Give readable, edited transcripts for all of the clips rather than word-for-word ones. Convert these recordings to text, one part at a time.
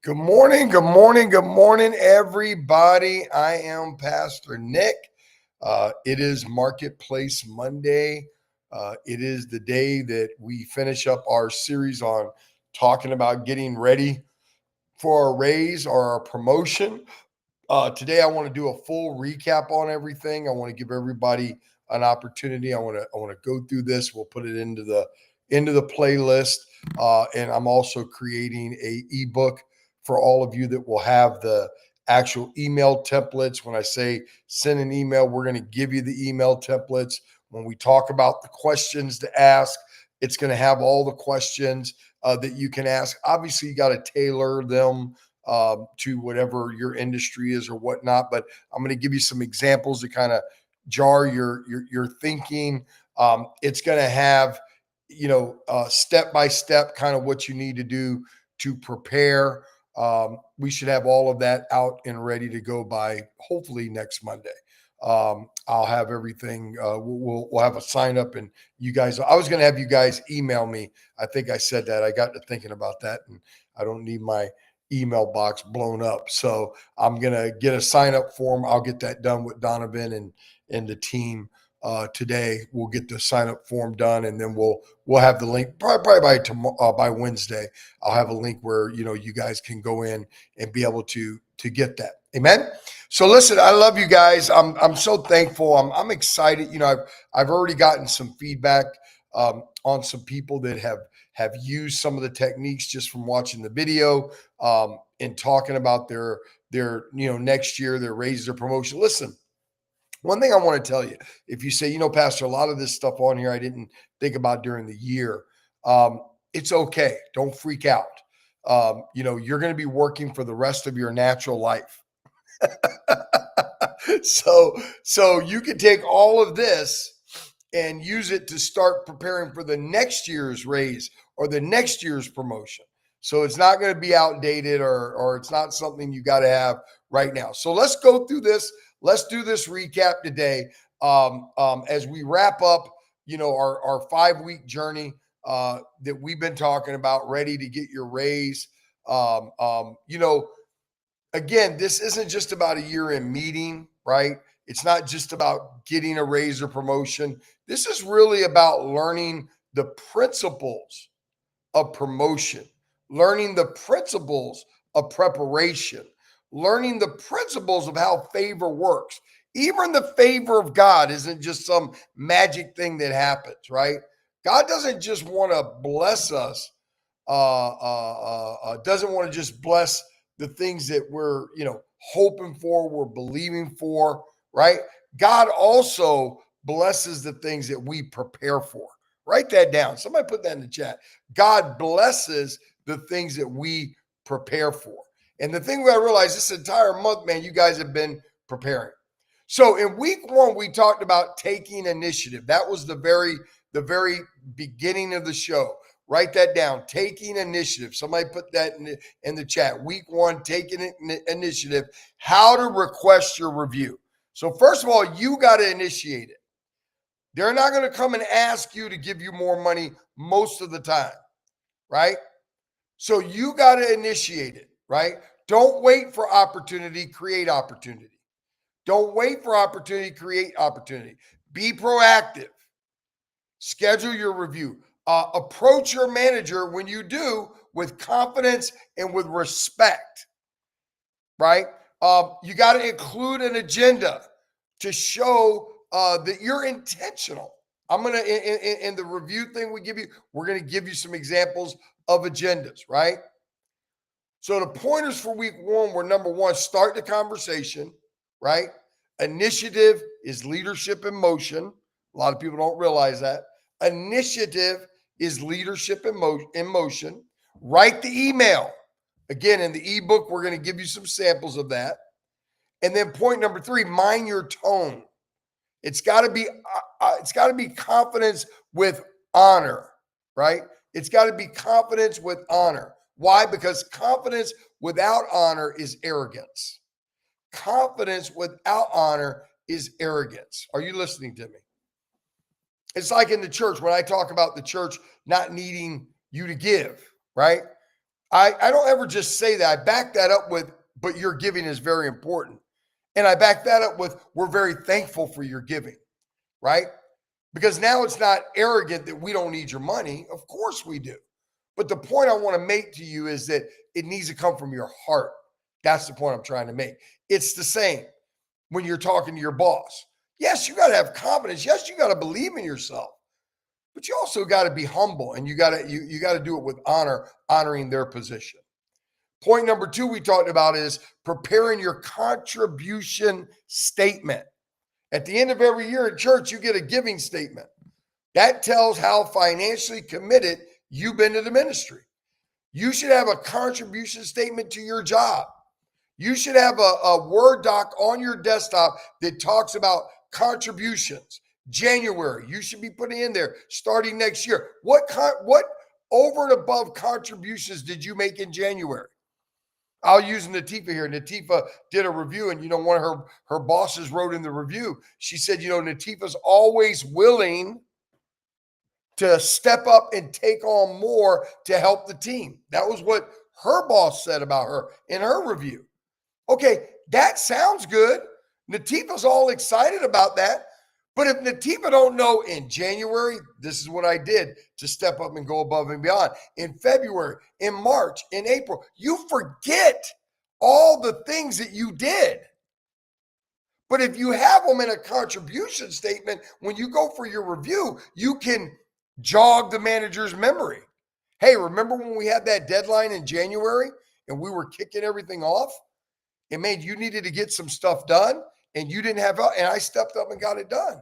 Good morning, good morning, good morning, everybody. I am Pastor Nick. It is Marketplace Monday. It is the day that we finish up our series on talking about getting ready for a raise or a promotion. Today, I want to do a full recap on everything. I want to give everybody an opportunity. I want to go through this. We'll put it into the playlist, and I'm also creating a ebook for all of you that will have the actual email templates. When I say send an email, we're going to give you the email templates. When we talk about the questions to ask, it's going to have all the questions that you can ask. Obviously, you got to tailor them to whatever your industry is or whatnot. But I'm going to give you some examples to kind of jar your thinking. It's going to have, step by step kind of what you need to do to prepare. We should have all of that out and ready to go by hopefully next Monday. I'll have everything. We'll have a sign up, and you guys. I was going to have you guys email me. I think I said that. I got to thinking about that, and I don't need my email box blown up. So I'm going to get a sign up form. I'll get that done with Donovan and the team today. We'll get the sign up form done, and then we'll have the link probably by tomorrow, by Wednesday. I'll have a link where, you guys can go in and be able to get that. Amen. So listen, I love you guys. I'm so thankful. I'm excited. I've already gotten some feedback on some people that have used some of the techniques just from watching the video and talking about their next year, their raises or promotion. Listen, one thing I want to tell you, if you say, Pastor, a lot of this stuff on here I didn't think about during the year, it's okay. Don't freak out. You're going to be working for the rest of your natural life. So you can take all of this and use it to start preparing for the next year's raise or the next year's promotion. So it's not going to be outdated or it's not something you got to have right now. So let's go through this. Let's do this recap today as we wrap up, our 5-week journey that we've been talking about, ready to get your raise. Again, this isn't just about a year-end meeting, right? It's not just about getting a raise or promotion. This is really about learning the principles of promotion, learning the principles of preparation, learning the principles of how favor works. Even the favor of God isn't just some magic thing that happens, right? God doesn't just want to bless us, doesn't want to just bless the things that we're, hoping for, we're believing for, right? God also blesses the things that we prepare for. Write that down. Somebody put that in the chat. God blesses the things that we prepare for. And the thing I realized this entire month, man, you guys have been preparing. So in week 1, we talked about taking initiative. That was the very beginning of the show. Write that down. Taking initiative. Somebody put that in the chat. Week 1, taking initiative. How to request your review. So first of all, you got to initiate it. They're not going to come and ask you to give you more money most of the time, right? So you got to initiate it, right? Don't wait for opportunity, create opportunity. Don't wait for opportunity, create opportunity. Be proactive. Schedule your review. Approach your manager when you do with confidence and with respect, right? You got to include an agenda to show that you're intentional. I'm going to, in the review thing we're going to give you some examples of agendas, right? So the pointers for week 1 were, number 1, start the conversation, right? Initiative is leadership in motion. A lot of people don't realize that. Initiative is leadership in motion. Write the email. Again, in the ebook, we're going to give you some samples of that. And then point number 3, mind your tone. It's got to be confidence with honor, right? It's got to be confidence with honor. Why? Because confidence without honor is arrogance. Confidence without honor is arrogance. Are you listening to me? It's like in the church when I talk about the church not needing you to give, right? I don't ever just say that. I back that up with, but your giving is very important. And I back that up with, we're very thankful for your giving, right? Because now it's not arrogant that we don't need your money. Of course we do. But the point I want to make to you is that it needs to come from your heart. That's the point I'm trying to make. It's the same when you're talking to your boss. Yes, you got to have confidence. Yes, you got to believe in yourself. But you also got to be humble, and you got to do it with honor, honoring their position. Point number 2 we talked about is preparing your contribution statement. At the end of every year in church, you get a giving statement. That tells how financially committed you've been to the ministry. You should have a contribution statement to your job. You should have a Word doc on your desktop that talks about contributions. January, you should be putting in there starting next year. What over and above contributions did you make in January? I'll use Natifa here. Natifa did a review, and one of her bosses wrote in the review. She said, Natifa's always willing to step up and take on more to help the team. That was what her boss said about her in her review. Okay, that sounds good. Natifa's all excited about that. But if Natifa don't know in January, this is what I did to step up and go above and beyond. In February, in March, in April, you forget all the things that you did. But if you have them in a contribution statement, when you go for your review, you can jog the manager's memory. Hey, remember when we had that deadline in January and we were kicking everything off? And man, you needed to get some stuff done and you didn't have, and I stepped up and got it done.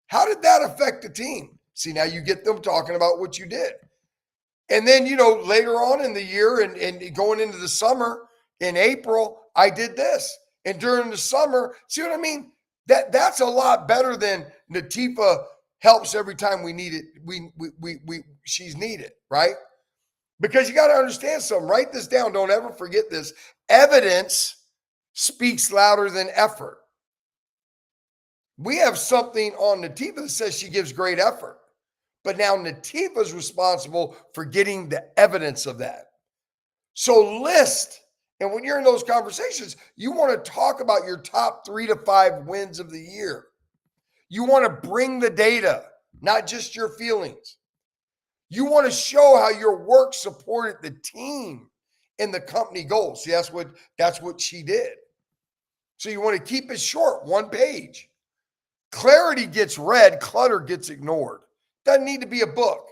How did that affect the team? See, now you get them talking about what you did. And then, later on in the year and going into the summer, in April, I did this. And during the summer, see what I mean? That's a lot better than Natifa helps every time we need it. She's needed, right? Because you got to understand something. Write this down. Don't ever forget this. Evidence speaks louder than effort. We have something on Natifa that says she gives great effort. But now Natifa's responsible for getting the evidence of that. So list, and when you're in those conversations, you want to talk about your top 3 to 5 wins of the year. You want to bring the data, not just your feelings. You want to show how your work supported the team and the company goals. See, that's what she did. So you want to keep it short, 1 page. Clarity gets read, clutter gets ignored. Doesn't need to be a book.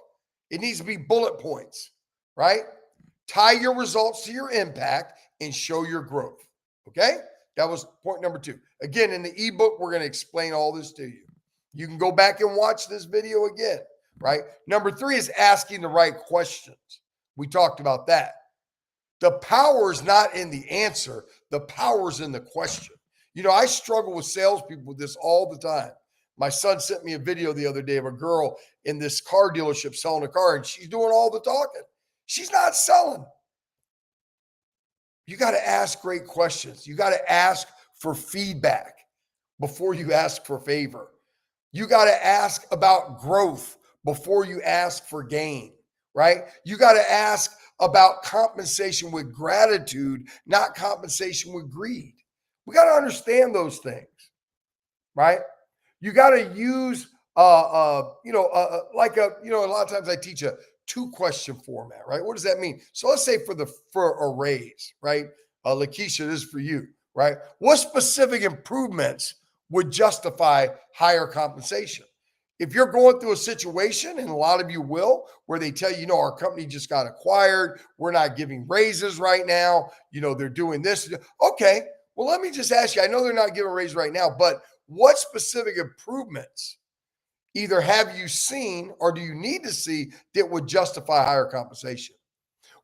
It needs to be bullet points, right? Tie your results to your impact and show your growth, okay? That was point number 2. Again, in the ebook, we're going to explain all this to you. You can go back and watch this video again, right? Number 3 is asking the right questions. We talked about that. The power is not in the answer. The power is in the question. I struggle with salespeople with this all the time. My son sent me a video the other day of a girl in this car dealership selling a car, and she's doing all the talking. She's not selling. You got to ask great questions. You got to ask for feedback before you ask for favor. You got to ask about growth before you ask for gain, right? You got to ask about compensation with gratitude, not compensation with greed. We got to understand those things, right? You got to use, a lot of times I teach a 2-question format, right? What does that mean? So let's say for a raise, right? Lakeisha, this is for you, right? What specific improvements would justify higher compensation? If you're going through a situation, and a lot of you will, where they tell you, our company just got acquired, we're not giving raises right now, they're doing this. Okay, well, let me just ask you, I know they're not giving a raise right now, but what specific improvements either have you seen or do you need to see that would justify higher compensation?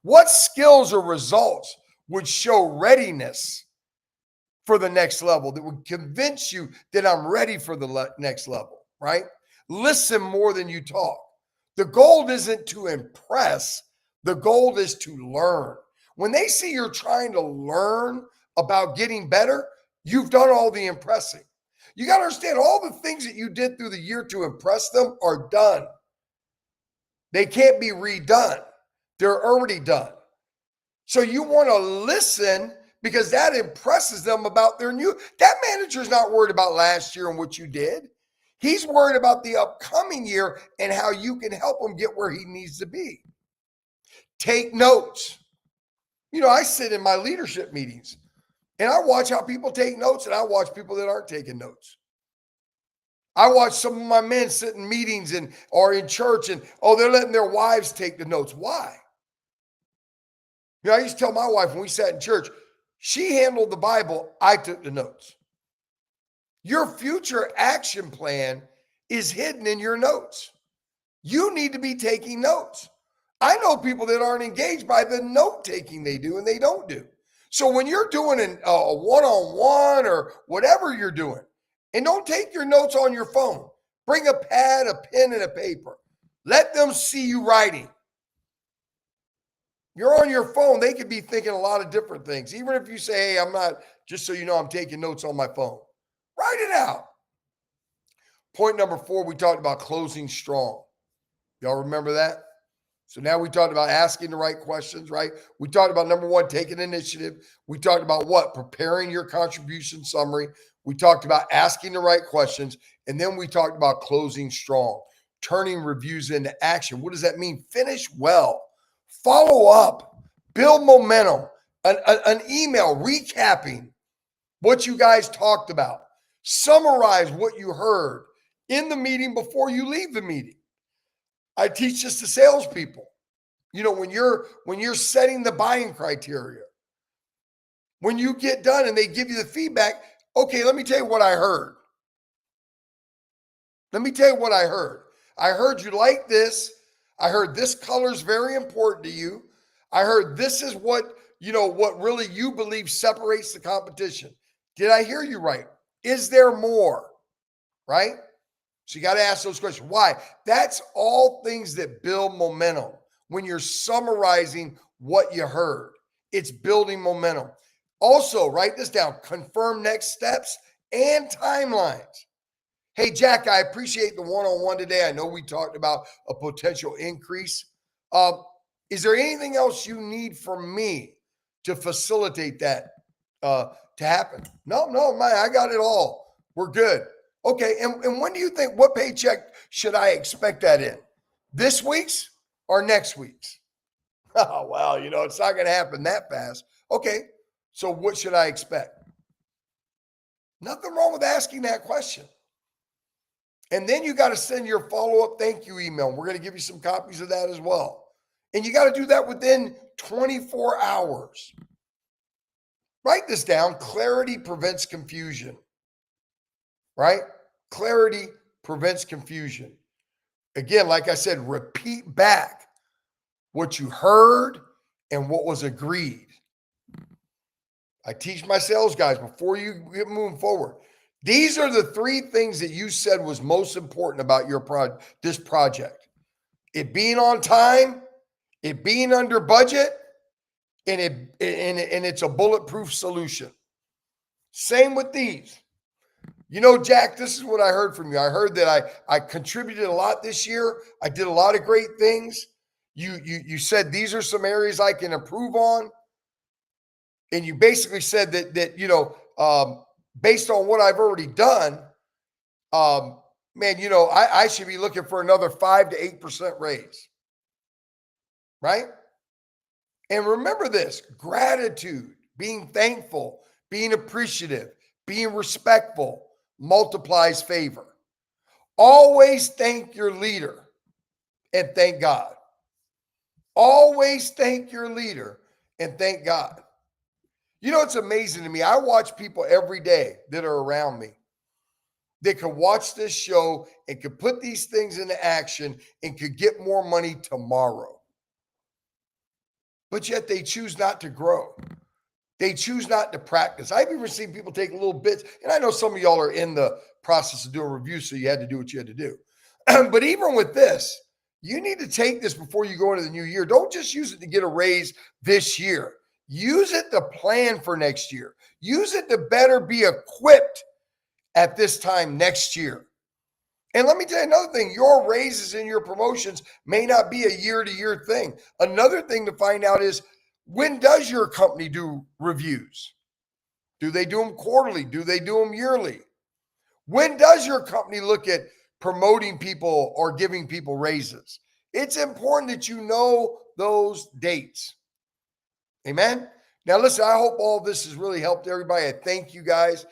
What skills or results would show readiness for the next level that would convince you that I'm ready for the next level, right? Listen more than you talk. The goal isn't to impress. The goal is to learn. When they see you're trying to learn about getting better, you've done all the impressing. You got to understand all the things that you did through the year to impress them are done. They can't be redone. They're already done. So you want to listen because that impresses them about their new. That manager's not worried about last year and what you did. He's worried about the upcoming year and how you can help him get where he needs to be. Take notes. I sit in my leadership meetings and I watch how people take notes, and I watch people that aren't taking notes. I watch some of my men sit in meetings or in church and, they're letting their wives take the notes. Why? I used to tell my wife when we sat in church, she handled the Bible, I took the notes. Your future action plan is hidden in your notes. You need to be taking notes. I know people that aren't engaged by the note taking they do and they don't do. So when you're doing a one-on-one or whatever you're doing, and don't take your notes on your phone. Bring a pad, a pen, and a paper. Let them see you writing. You're on your phone. They could be thinking a lot of different things. Even if you say, hey, I'm not, just so you know, I'm taking notes on my phone. Write it out. Point number 4, we talked about closing strong. Y'all remember that? So now we talked about asking the right questions, right? We talked about number 1, taking initiative. We talked about what? Preparing your contribution summary. We talked about asking the right questions. And then we talked about closing strong, turning reviews into action. What does that mean? Finish well, follow up, build momentum, an email recapping what you guys talked about. Summarize what you heard in the meeting before you leave the meeting. I teach this to salespeople. When you're setting the buying criteria, when you get done and they give you the feedback, okay, let me tell you what I heard. Let me tell you what I heard. I heard you like this. I heard this color is very important to you. I heard this is what really you believe separates the competition. Did I hear you right? Is there more? Right? So you got to ask those questions. Why? That's all things that build momentum. When you're summarizing what you heard, it's building momentum. Also, write this down. Confirm next steps and timelines. Hey, Jack, I appreciate the one-on-one today. I know we talked about a potential increase. Is there anything else you need from me to facilitate that to happen? No, man, I got it all. We're good. Okay, and when do you think, what paycheck should I expect that in? This week's or next week's? Oh, well, it's not going to happen that fast. Okay, so what should I expect? Nothing wrong with asking that question. And then you got to send your follow-up thank you email. We're going to give you some copies of that as well. And you got to do that within 24 hours. Write this down. Clarity prevents confusion. Right? Clarity prevents confusion. Again, like I said, repeat back what you heard and what was agreed. I teach my sales guys before you get moving forward. These are the 3 things that you said was most important about this project. It being on time, it being under budget, and it's a bulletproof solution. Same with these. Jack, this is what I heard from you. I heard that I contributed a lot this year. I did a lot of great things. You said these are some areas I can improve on. And you basically said that based on what I've already done, I should be looking for another 5 to 8% raise. Right? And remember this, gratitude, being thankful, being appreciative, being respectful multiplies favor. Always thank your leader and thank God. Always thank your leader and thank God. It's amazing to me. I watch people every day that are around me. They could watch this show and could put these things into action and could get more money tomorrow. But yet they choose not to grow. They choose not to practice. I've even seen people take little bits, and I know some of y'all are in the process of doing reviews, so you had to do what you had to do. But even with this, you need to take this before you go into the new year. Don't just use it to get a raise this year. Use it to plan for next year. Use it to better be equipped at this time next year. And let me tell you another thing, your raises and your promotions may not be a year-to-year thing. Another thing to find out is, When does your company do reviews? Do they do them quarterly? Do they do them yearly? When does your company look at promoting people or giving people raises? It's important that you know those dates. Amen. Now, listen, I hope all this has really helped everybody. I thank you guys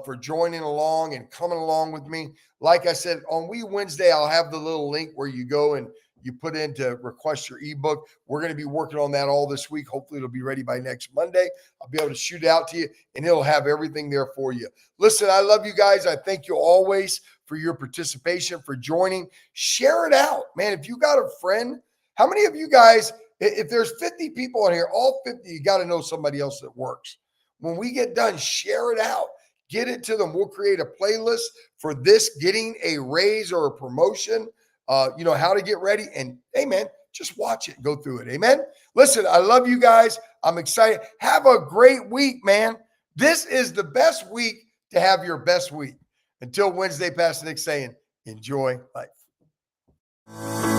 for joining along and coming along with me. Like I said, on Wednesday, I'll have the little link where you go and you put in to request your ebook. We're going to be working on that all this week. Hopefully, it'll be ready by next Monday. I'll be able to shoot it out to you, and it'll have everything there for you. Listen, I love you guys. I thank you always for your participation, for joining. Share it out, man. If you got a friend, how many of you guys, if there's 50 people in here, all 50, you got to know somebody else that works. When we get done, share it out. Get it to them. We'll create a playlist for this, getting a raise or a promotion, how to get ready. And, hey, man, just watch it. Go through it. Amen? Listen, I love you guys. I'm excited. Have a great week, man. This is the best week to have your best week. Until Wednesday, Pastor Nick saying, enjoy life.